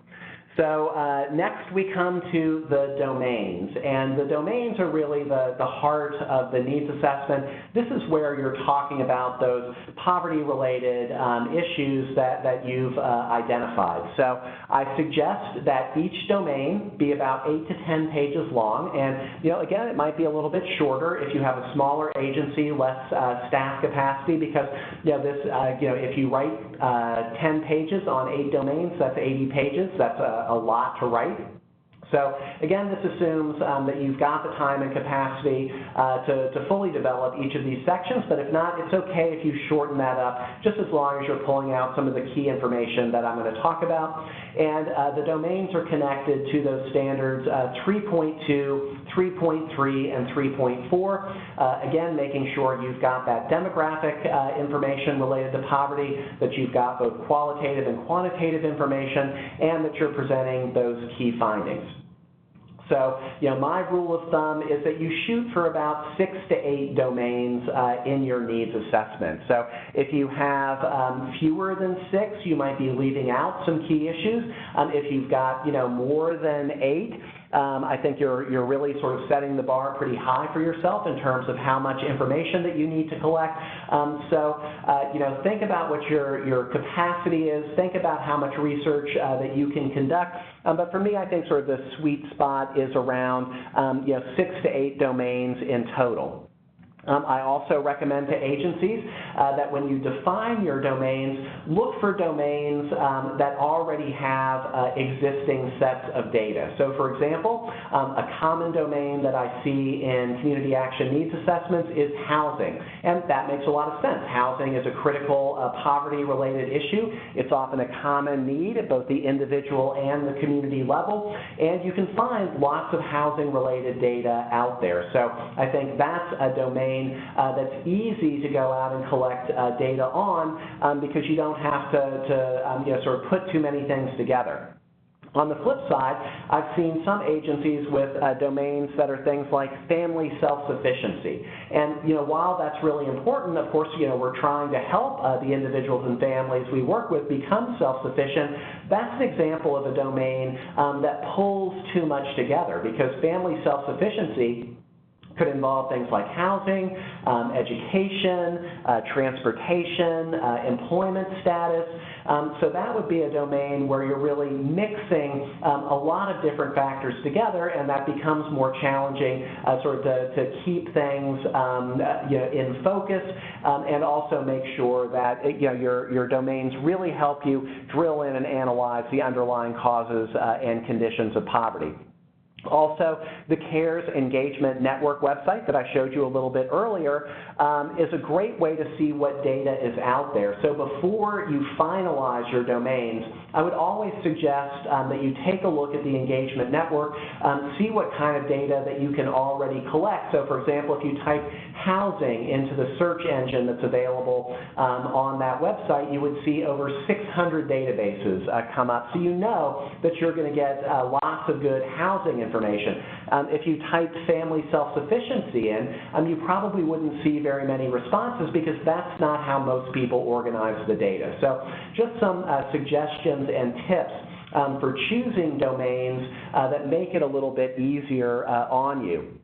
So next we come to the domains, and the domains are really the heart of the needs assessment. This is where you're talking about those poverty-related issues that you've identified. So I suggest that each domain be about 8 to 10 pages long, and again, it might be a little bit shorter if you have a smaller agency, less staff capacity, because if you write 10 pages on 8 domains, that's 80 pages. That's a lot to write. So again, this assumes that you've got the time and capacity to fully develop each of these sections, but if not, it's okay if you shorten that up, just as long as you're pulling out some of the key information that I'm going to talk about. And the domains are connected to those standards 3.2, 3.3, and 3.4. Again, making sure you've got that demographic information related to poverty, that you've got both qualitative and quantitative information, and that you're presenting those key findings. So, my rule of thumb is that you shoot for about 6 to 8 domains in your needs assessment. So if you have fewer than 6, you might be leaving out some key issues. If you've got, more than 8, I think you're really sort of setting the bar pretty high for yourself in terms of how much information that you need to collect. Think about what your capacity is. Think about how much research that you can conduct. But for me, I think sort of the sweet spot is around 6 to 8 domains in total. I also recommend to agencies that when you define your domains, look for domains that already have existing sets of data. So for example, a common domain that I see in community action needs assessments is housing, and that makes a lot of sense. Housing is a critical poverty-related issue. It's often a common need at both the individual and the community level, and you can find lots of housing-related data out there. So I think that's a domain that's easy to go out and collect data on because you don't have to sort of put too many things together. On the flip side, I've seen some agencies with domains that are things like family self-sufficiency. And, while that's really important, of course, we're trying to help the individuals and families we work with become self-sufficient. That's an example of a domain that pulls too much together, because family self-sufficiency Could involve things like housing, education, transportation, employment status. So that would be a domain where you're really mixing a lot of different factors together, and that becomes more challenging sort of to keep things in focus and also make sure that your domains really help you drill in and analyze the underlying causes and conditions of poverty. Also, the CARES Engagement Network website that I showed you a little bit earlier is a great way to see what data is out there. So before you finalize your domains, I would always suggest that you take a look at the engagement network, see what kind of data that you can already collect. So for example, if you type housing into the search engine that's available on that website, you would see over 600 databases come up. So you know that you're going to get lots of good housing information. If you typed family self-sufficiency in, you probably wouldn't see very many responses because that's not how most people organize the data. So just some suggestions and tips for choosing domains that make it a little bit easier on you.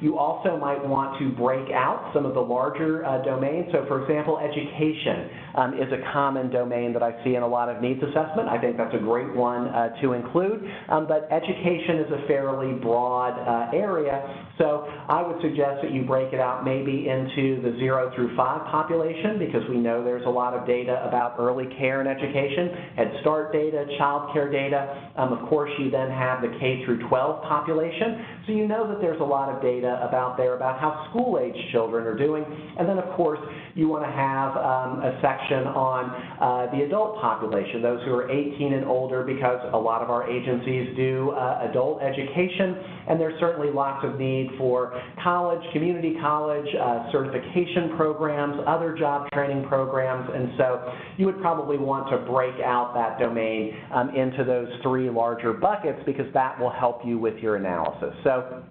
You also might want to break out some of the larger domains. So for example, education is a common domain that I see in a lot of needs assessment. I think that's a great one to include, but education is a fairly broad area. So I would suggest that you break it out maybe into the 0 through 5 population, because we know there's a lot of data about early care and education, Head Start data, child care data. Of course, you then have the K through 12 population. So you know that there's a lot of data about how school-age children are doing. And then, of course, you want to have a section on the adult population, those who are 18 and older, because a lot of our agencies do adult education, and there's certainly lots of need for college, community college, certification programs, other job training programs, and so you would probably want to break out that domain into those 3 larger buckets, because that will help you with your analysis. So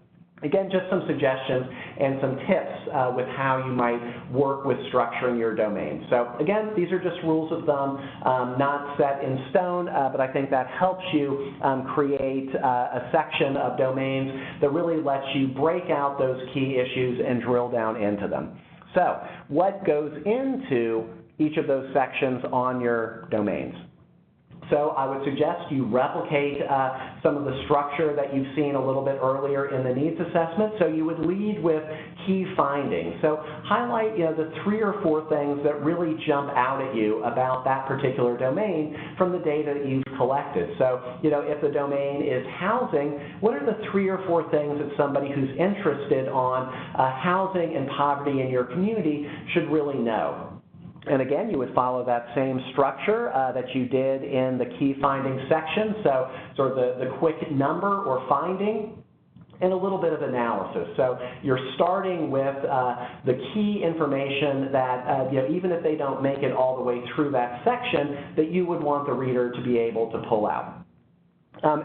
again, just some suggestions and some tips with how you might work with structuring your domain. So again, these are just rules of thumb, not set in stone, but I think that helps you create a section of domains that really lets you break out those key issues and drill down into them. So what goes into each of those sections on your domains? So I would suggest you replicate some of the structure that you've seen a little bit earlier in the needs assessment. So you would lead with key findings. So highlight the 3 or 4 things that really jump out at you about that particular domain from the data that you've collected. So if the domain is housing, what are the 3 or 4 things that somebody who's interested on housing and poverty in your community should really know? And again, you would follow that same structure that you did in the key findings section, so sort of the quick number or finding and a little bit of analysis. So you're starting with the key information that, even if they don't make it all the way through that section, that you would want the reader to be able to pull out.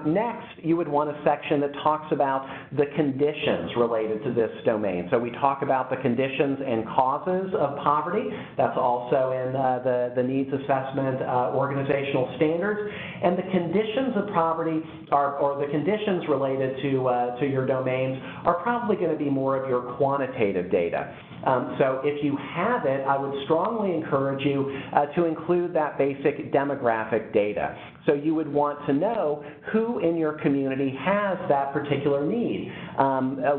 Next, you would want a section that talks about the conditions related to this domain. So we talk about the conditions and causes of poverty. That's also in the needs assessment organizational standards. And the conditions of poverty or the conditions related to your domains are probably going to be more of your quantitative data. So if you have it, I would strongly encourage you to include that basic demographic data. So you would want to know who in your community has that particular need,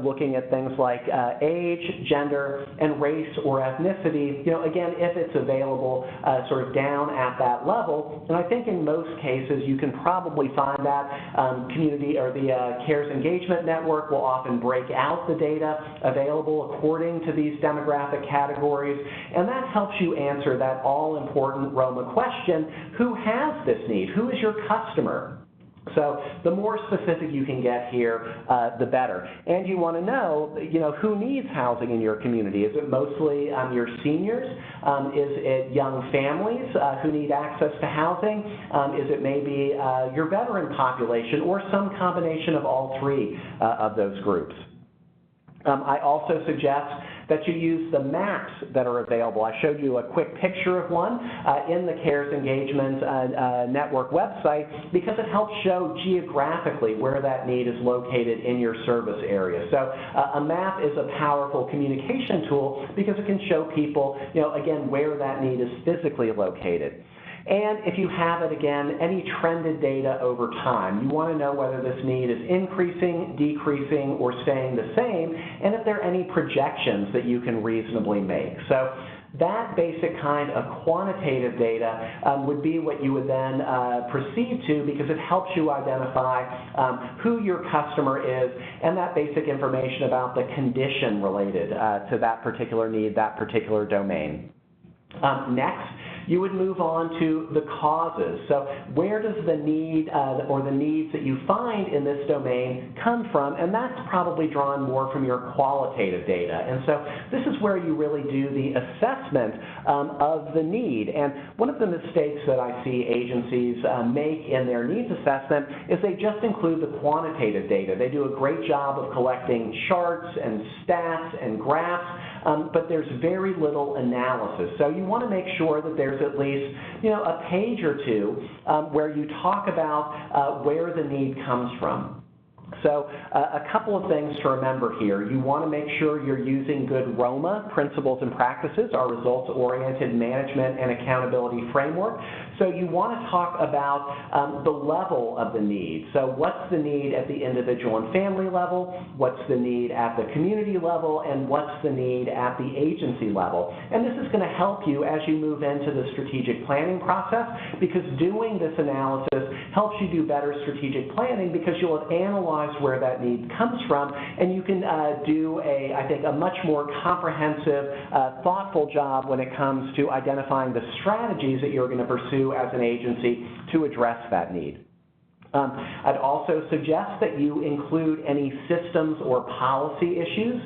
looking at things like age, gender, and race or ethnicity, again, if it's available sort of down at that level. And I think in most cases you can probably find that community or the CARES Engagement Network will often break out the data available according to these demographic categories, and that helps you answer that all-important Roma question, who has this need? Who is your customer? So the more specific you can get here, the better. And you want to know, who needs housing in your community? Is it mostly your seniors? Is it young families who need access to housing? Is it maybe your veteran population, or some combination of all 3 of those groups? I also suggest that you use the maps that are available. I showed you a quick picture of one in the CARES Engagement Network website because it helps show geographically where that need is located in your service area. So a map is a powerful communication tool because it can show people, again, where that need is physically located. And if you have it, again, any trended data over time. You want to know whether this need is increasing, decreasing, or staying the same, and if there are any projections that you can reasonably make. So that basic kind of quantitative data would be what you would then proceed to, because it helps you identify who your customer is and that basic information about the condition related to that particular need, that particular domain. Next, you would move on to the causes. So where does the need or the needs that you find in this domain come from? And that's probably drawn more from your qualitative data. And so this is where you really do the assessment of the need. And one of the mistakes that I see agencies make in their needs assessment is they just include the quantitative data. They do a great job of collecting charts and stats and graphs, but there's very little analysis. So you want to make sure that there's at least, a page or two where you talk about where the need comes from. So a couple of things to remember here. You want to make sure you're using good ROMA, principles and practices, our results-oriented management and accountability framework. So you want to talk about the level of the need. So what's the need at the individual and family level? What's the need at the community level? And what's the need at the agency level? And this is going to help you as you move into the strategic planning process, because doing this analysis helps you do better strategic planning, because you'll have analyzed where that need comes from, and you can do I think, a much more comprehensive, thoughtful job when it comes to identifying the strategies that you're going to pursue as an agency to address that need. I'd also suggest that you include any systems or policy issues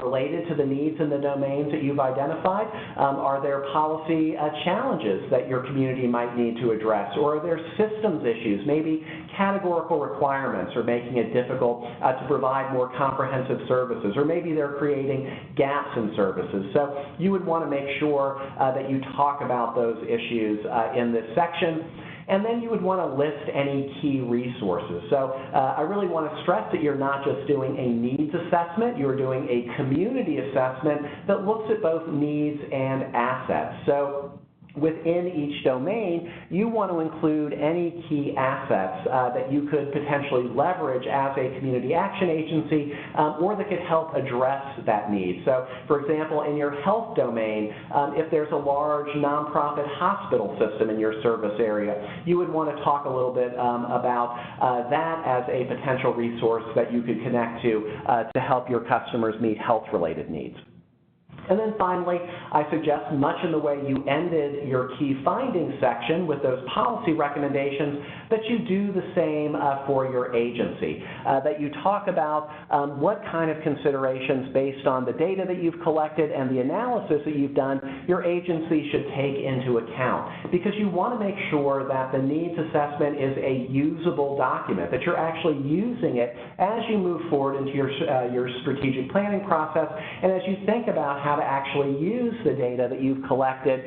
related to the needs and the domains that you've identified. Are there policy challenges that your community might need to address? Or are there systems issues? Maybe categorical requirements are making it difficult to provide more comprehensive services, or maybe they're creating gaps in services. So you would want to make sure that you talk about those issues in this section. And then you would want to list any key resources. So I really want to stress that you're not just doing a needs assessment, you're doing a community assessment that looks at both needs and assets. So within each domain, you want to include any key assets that you could potentially leverage as a community action agency or that could help address that need. So, for example, in your health domain, if there's a large nonprofit hospital system in your service area, you would want to talk a little bit about that as a potential resource that you could connect to help your customers meet health-related needs. And then finally, I suggest, much in the way you ended your key findings section with those policy recommendations, that you do the same for your agency, that you talk about what kind of considerations based on the data that you've collected and the analysis that you've done your agency should take into account, because you want to make sure that the needs assessment is a usable document, that you're actually using it as you move forward into your strategic planning process and as you think about how to actually use the data that you've collected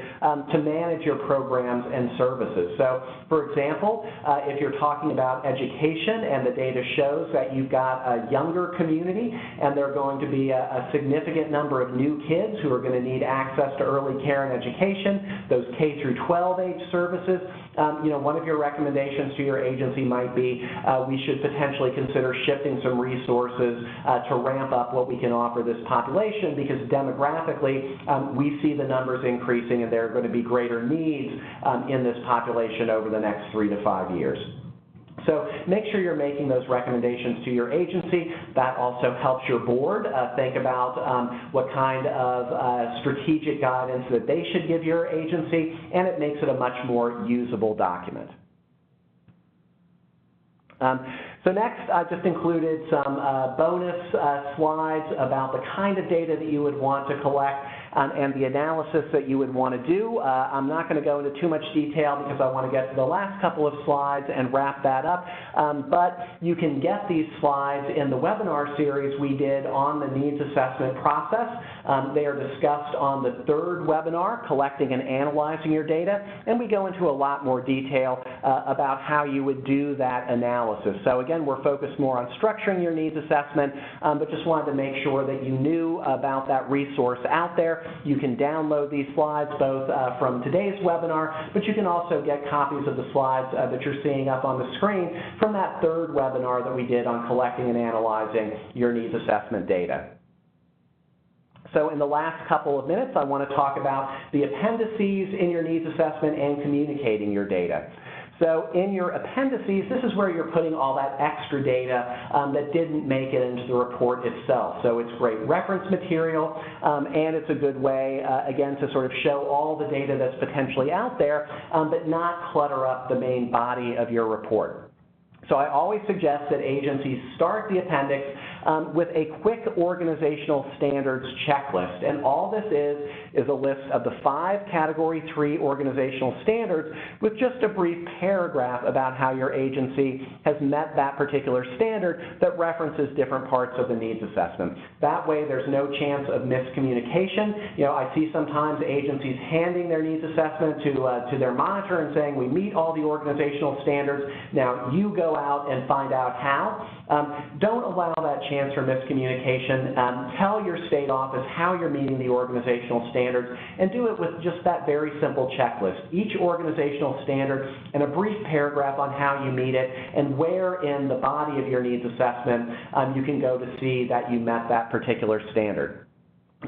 to manage your programs and services. So, for example, if you're talking about education and the data shows that you've got a younger community and there are going to be a significant number of new kids who are going to need access to early care and education, those K through 12 age services, one of your recommendations to your agency might be we should potentially consider shifting some resources to ramp up what we can offer this population, because demographically we see the numbers increasing and there are going to be greater needs in this population over the next 3 to 5 years. So make sure you're making those recommendations to your agency. That also helps your board think about what kind of strategic guidance that they should give your agency, and it makes it a much more usable document. So next, I just included some bonus slides about the kind of data that you would want to collect and the analysis that you would want to do. I'm not going to go into too much detail because I want to get to the last couple of slides and wrap that up, but you can get these slides in the webinar series we did on the needs assessment process. They are discussed on the third webinar, Collecting and Analyzing Your Data, and we go into a lot more detail about how you would do that analysis. So again, we're focused more on structuring your needs assessment, but just wanted to make sure that you knew about that resource out there. You can download these slides both from today's webinar, but you can also get copies of the slides that you're seeing up on the screen from that third webinar that we did on collecting and analyzing your needs assessment data. So in the last couple of minutes, I want to talk about the appendices in your needs assessment and communicating your data. So in your appendices, this is where you're putting all that extra data that didn't make it into the report itself. So it's great reference material, and it's a good way, again, to sort of show all the data that's potentially out there, but not clutter up the main body of your report. So I always suggest that agencies start the appendix with a quick organizational standards checklist. And all this is a list of the 5 Category 3 organizational standards with just a brief paragraph about how your agency has met that particular standard that references different parts of the needs assessment. That way there's no chance of miscommunication. You know, I see sometimes agencies handing their needs assessment to their monitor and saying, we meet all the organizational standards, now you go out and find out how. Don't allow that chance for miscommunication. Tell your state office how you're meeting the organizational standards, and do it with just that very simple checklist. Each organizational standard and a brief paragraph on how you meet it and where in the body of your needs assessment you can go to see that you met that particular standard.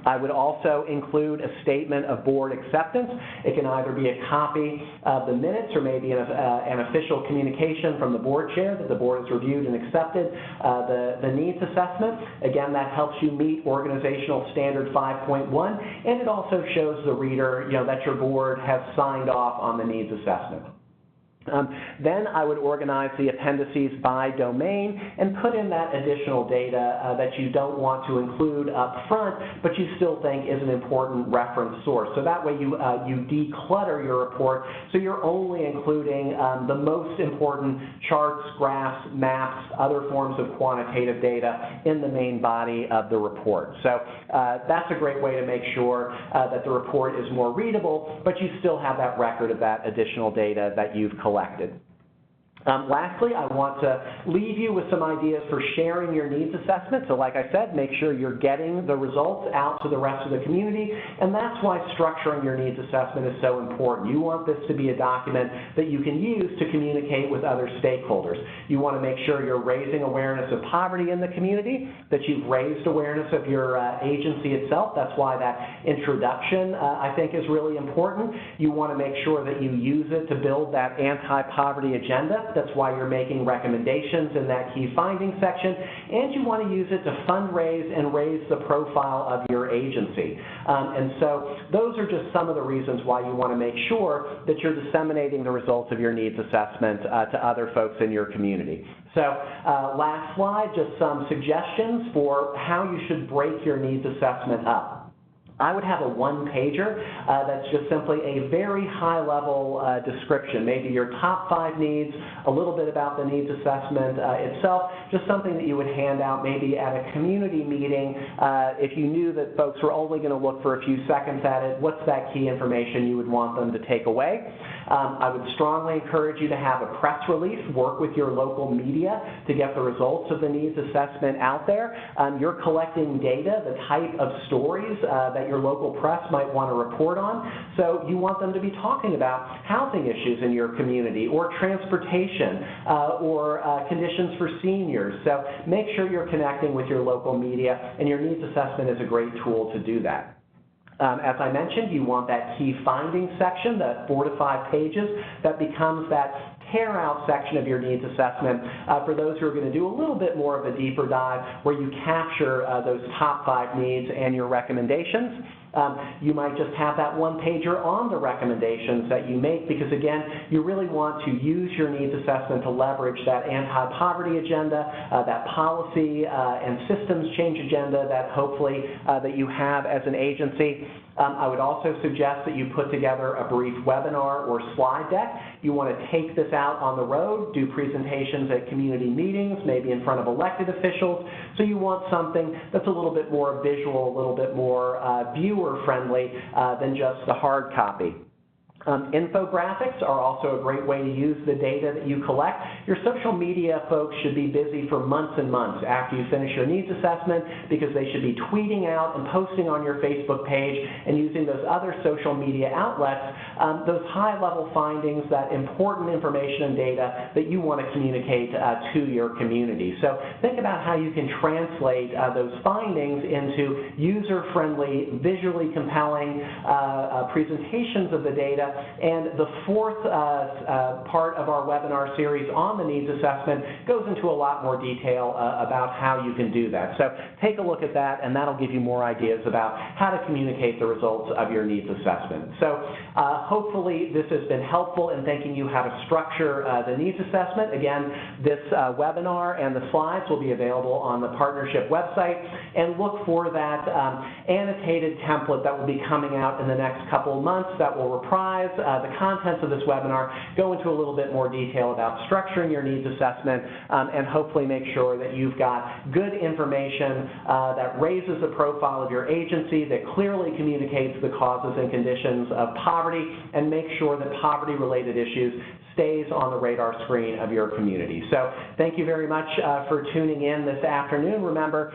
I would also include a statement of board acceptance. It can either be a copy of the minutes or maybe an official communication from the board chair that the board has reviewed and accepted the needs assessment. Again, that helps you meet organizational standard 5.1, and it also shows the reader, you know, that your board has signed off on the needs assessment. Then I would organize the appendices by domain and put in that additional data that you don't want to include up front, but you still think is an important reference source. So that way you declutter your report, so you're only including the most important charts, graphs, maps, other forms of quantitative data in the main body of the report. So that's a great way to make sure that the report is more readable, but you still have that record of that additional data that you've collected. Lastly, I want to leave you with some ideas for sharing your needs assessment. So like I said, make sure you're getting the results out to the rest of the community, and that's why structuring your needs assessment is so important. You want this to be a document that you can use to communicate with other stakeholders. You want to make sure you're raising awareness of poverty in the community, that you've raised awareness of your agency itself. That's why that introduction, I think, is really important. You want to make sure that you use it to build that anti-poverty agenda. That's why you're making recommendations in that key findings section, and you want to use it to fundraise and raise the profile of your agency. And so those are just some of the reasons why you want to make sure that you're disseminating the results of your needs assessment to other folks in your community. So last slide, just some suggestions for how you should break your needs assessment up. I would have a one-pager that's just simply a very high-level description, maybe your top 5 needs, a little bit about the needs assessment itself, just something that you would hand out maybe at a community meeting. If you knew that folks were only going to look for a few seconds at it, what's that key information you would want them to take away? I would strongly encourage you to have a press release, work with your local media to get the results of the needs assessment out there. You're collecting data, the type of stories that your local press might want to report on, so you want them to be talking about housing issues in your community or transportation or conditions for seniors. So make sure you're connecting with your local media, and your needs assessment is a great tool to do that. As I mentioned, you want that key findings section, that 4 to 5 pages, that becomes that tear-out section of your needs assessment for those who are going to do a little bit more of a deeper dive where you capture those top 5 needs and your recommendations. You might just have that one-pager on the recommendations that you make because, again, you really want to use your needs assessment to leverage that anti-poverty agenda, that policy and systems change agenda that hopefully that you have as an agency. I would also suggest that you put together a brief webinar or slide deck. You want to take this out on the road, do presentations at community meetings, maybe in front of elected officials. So you want something that's a little bit more visual, a little bit more viewer-friendly than just the hard copy. Infographics are also a great way to use the data that you collect. Your social media folks should be busy for months and months after you finish your needs assessment because they should be tweeting out and posting on your Facebook page and using those other social media outlets, those high-level findings, that important information and data that you want to communicate to your community. So think about how you can translate those findings into user-friendly, visually compelling presentations of the data. And the fourth part of our webinar series on the needs assessment goes into a lot more detail about how you can do that. So take a look at that, and that'll give you more ideas about how to communicate the results of your needs assessment. So hopefully this has been helpful in thinking you how to structure the needs assessment. Again, this webinar and the slides will be available on the partnership website, and look for that annotated template that will be coming out in the next couple of months that will reprise the contents of this webinar, go into a little bit more detail about structuring your needs assessment, and hopefully make sure that you've got good information that raises the profile of your agency, that clearly communicates the causes and conditions of poverty, and make sure that poverty-related issues stays on the radar screen of your community. So thank you very much for tuning in this afternoon. Remember,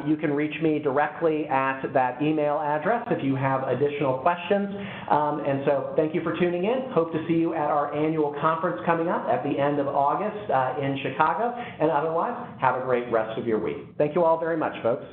you can reach me directly at that email address if you have additional questions. And so thank you for tuning in. Hope to see you at our annual conference coming up at the end of August in Chicago. And otherwise, have a great rest of your week. Thank you all very much, folks.